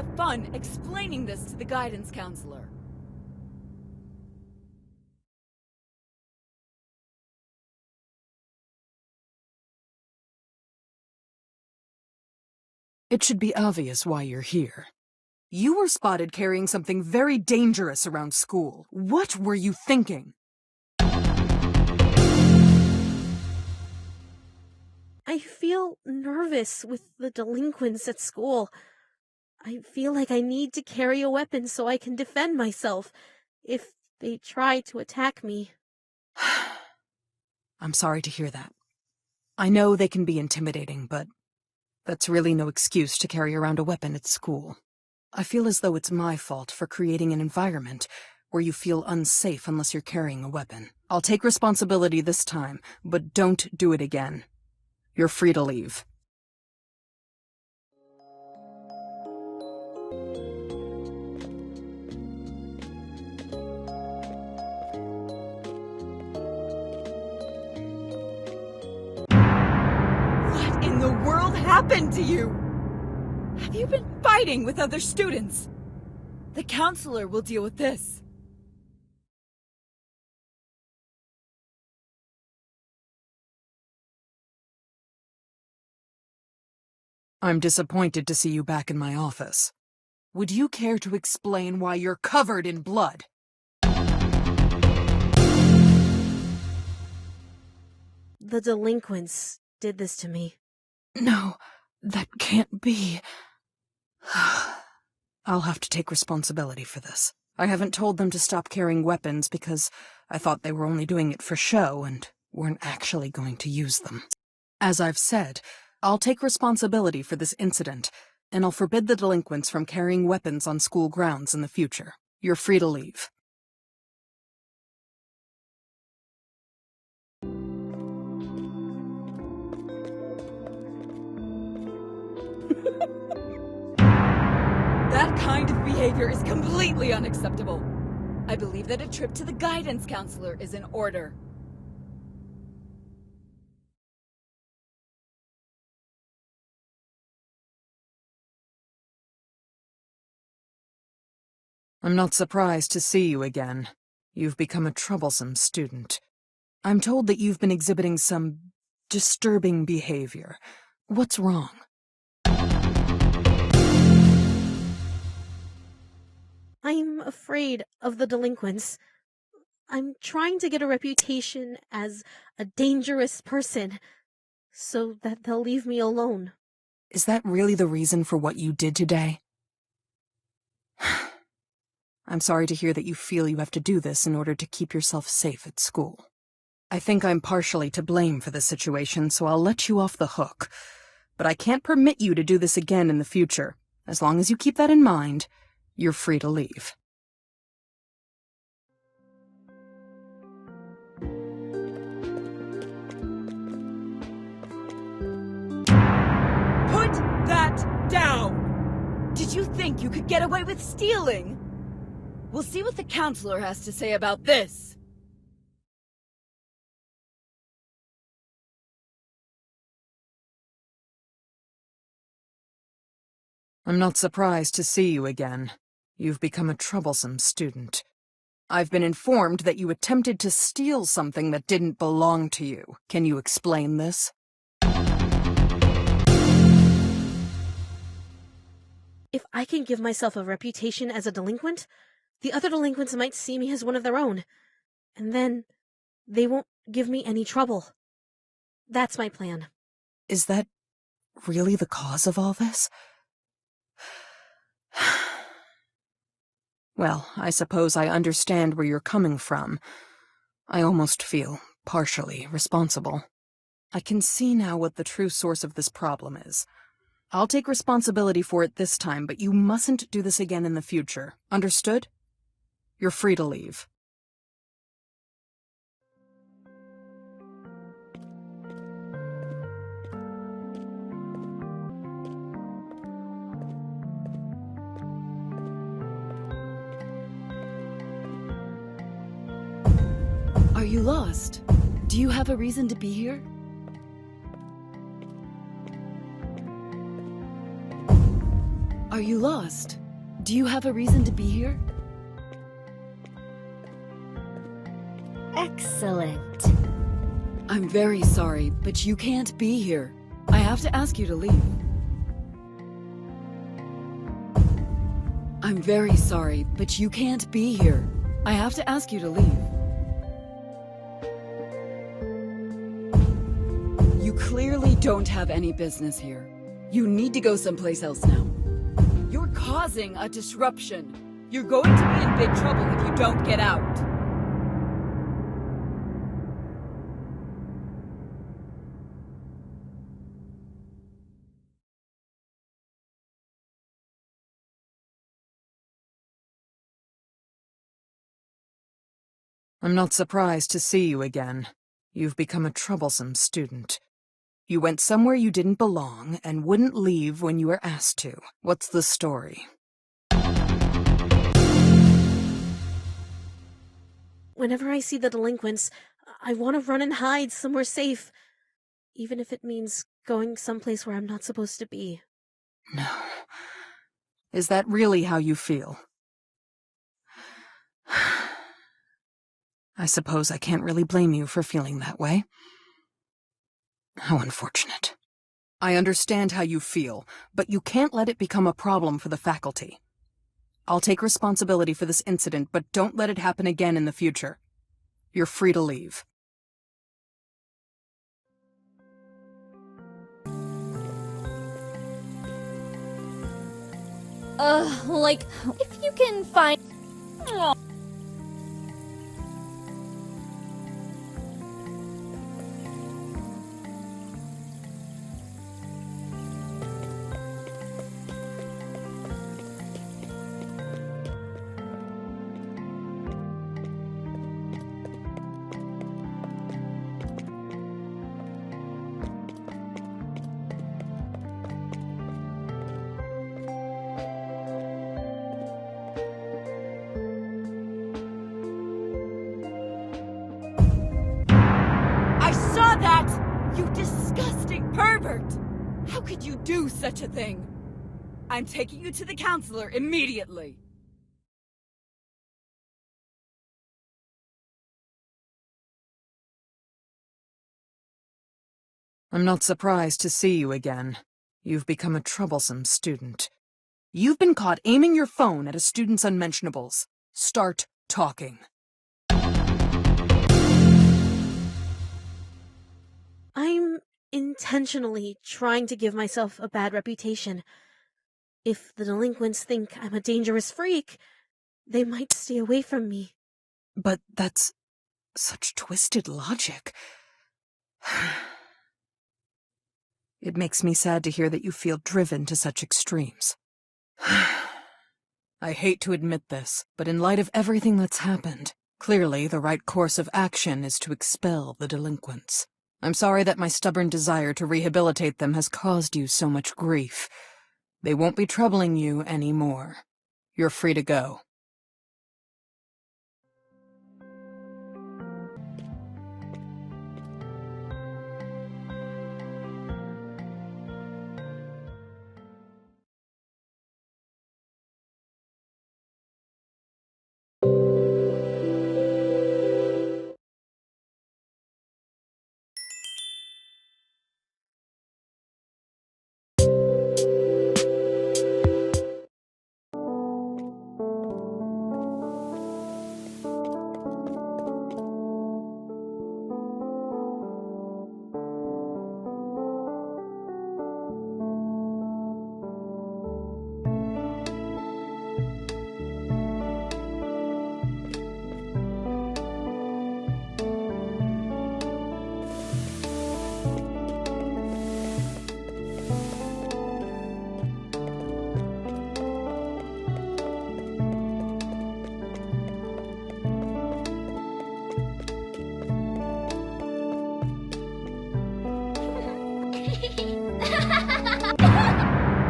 have fun explaining this to the guidance counselor. It should be obvious why you're here. You were spotted carrying something very dangerous around school. What were you thinking? I feel nervous with the delinquents at school. I feel like I need to carry a weapon so I can defend myself if they try to attack me. I'm sorry to hear that. I know they can be intimidating, but that's really no excuse to carry around a weapon at school. I feel as though it's my fault for creating an environment where you feel unsafe unless you're carrying a weapon. I'll take responsibility this time, but don't do it again. You're free to leave. What in the world happened to you? Have you been fighting with other students? The counselor will deal with this. I'm disappointed to see you back in my office. Would you care to explain why you're covered in blood? The delinquents did this to me. No, that can't be. I'll have to take responsibility for this. I haven't told them to stop carrying weapons because I thought they were only doing it for show and weren't actually going to use them. As I've said, I'll take responsibility for this incident, and I'll forbid the delinquents from carrying weapons on school grounds in the future. You're free to leave. That kind of behavior is completely unacceptable. I believe that a trip to the guidance counselor is in order. I'm not surprised to see you again. You've become a troublesome student. I'm told that you've been exhibiting some disturbing behavior. What's wrong? I'm afraid of the delinquents. I'm trying to get a reputation as a dangerous person so that they'll leave me alone. Is that really the reason for what you did today? I'm sorry to hear that you feel you have to do this in order to keep yourself safe at school. I think I'm partially to blame for this situation, so I'll let you off the hook. But I can't permit you to do this again in the future. As long as you keep that in mind, you're free to leave. Put that down! Did you think you could get away with stealing? We'll see what the counselor has to say about this. I'm not surprised to see you again. You've become a troublesome student. I've been informed that you attempted to steal something that didn't belong to you. Can you explain this? If I can give myself a reputation as a delinquent, the other delinquents might see me as one of their own, and then they won't give me any trouble. That's my plan. Is that really the cause of all this? Well, I suppose I understand where you're coming from. I almost feel partially responsible. I can see now what the true source of this problem is. I'll take responsibility for it this time, but you mustn't do this again in the future. Understood? You're free to leave. Are you lost? Do you have a reason to be here? Are you lost? Do you have a reason to be here? Excellent. I'm very sorry, but you can't be here. I have to ask you to leave. I'm very sorry, but you can't be here. I have to ask you to leave. You clearly don't have any business here. You need to go someplace else now. You're causing a disruption. You're going to be in big trouble if you don't get out. I'm not surprised to see you again. You've become a troublesome student. You went somewhere you didn't belong and wouldn't leave when you were asked to. What's the story? Whenever I see the delinquents, I want to run and hide somewhere safe, even if it means going someplace where I'm not supposed to be. No. Is that really how you feel? I suppose I can't really blame you for feeling that way. How unfortunate. I understand how you feel, but you can't let it become a problem for the faculty. I'll take responsibility for this incident, but don't let it happen again in the future. You're free to leave. If you can find... Aw. You disgusting pervert! How could you do such a thing? I'm taking you to the counselor immediately. I'm not surprised to see you again. You've become a troublesome student. You've been caught aiming your phone at a student's unmentionables. Start talking. I'm intentionally trying to give myself a bad reputation. If the delinquents think I'm a dangerous freak, they might stay away from me. But that's such twisted logic. It makes me sad to hear that you feel driven to such extremes. I hate to admit this, but in light of everything that's happened, clearly the right course of action is to expel the delinquents. I'm sorry that my stubborn desire to rehabilitate them has caused you so much grief. They won't be troubling you anymore. You're free to go.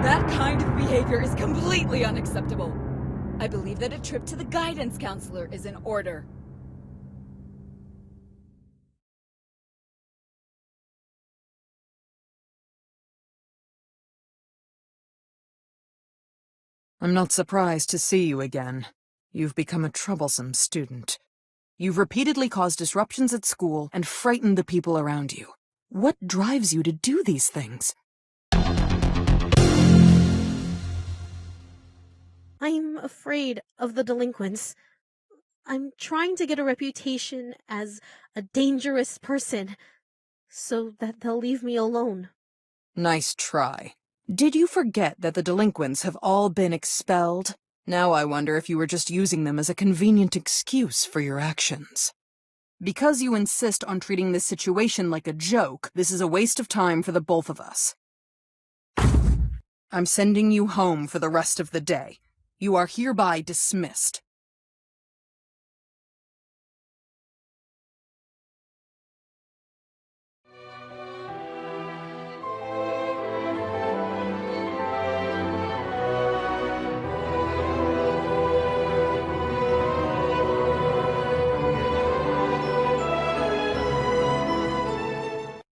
That kind of behavior is completely unacceptable. I believe that a trip to the guidance counselor is in order. I'm not surprised to see you again. You've become a troublesome student. You've repeatedly caused disruptions at school and frightened the people around you. What drives you to do these things? I'm afraid of the delinquents. I'm trying to get a reputation as a dangerous person, so that they'll leave me alone. Nice try. Did you forget that the delinquents have all been expelled? Now I wonder if you were just using them as a convenient excuse for your actions. Because you insist on treating this situation like a joke, this is a waste of time for the both of us. I'm sending you home for the rest of the day. You are hereby dismissed.